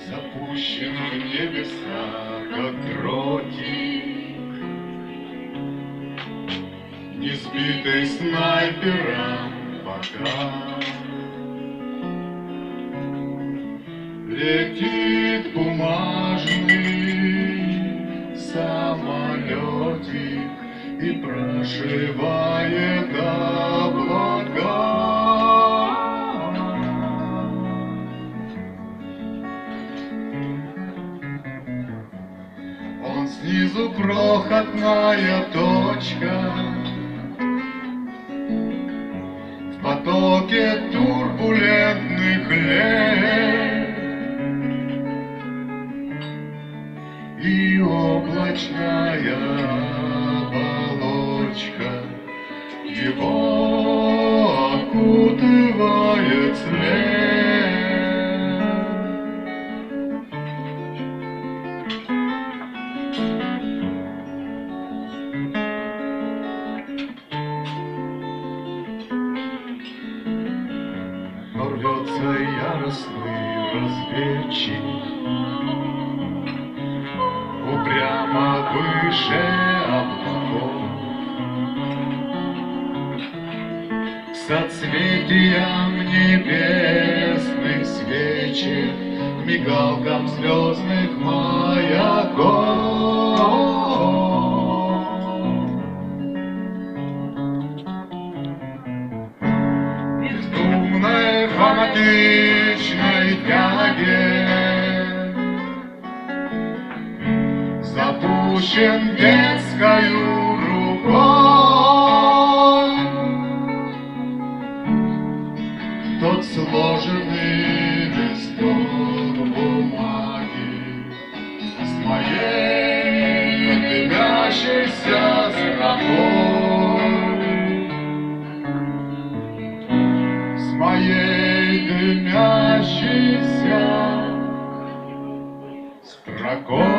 Запущен в небеса, как дротик, не сбитый снайпером пока. Летит бумажный самолетик и прошивает облака. Он снизу крохотная точка в потоке турбулентных лет, и облачная оболочка его окутывает след. Но рвется яростный разведчик упрямо выше облаков, к соцветиям небесных свечек, мигалкам звездных маяков. Бездумной фанатичной тяге запущен детскою рукой тот сложенный листок бумаги с моей дымящейся строкой, с моей дымящейся строкой.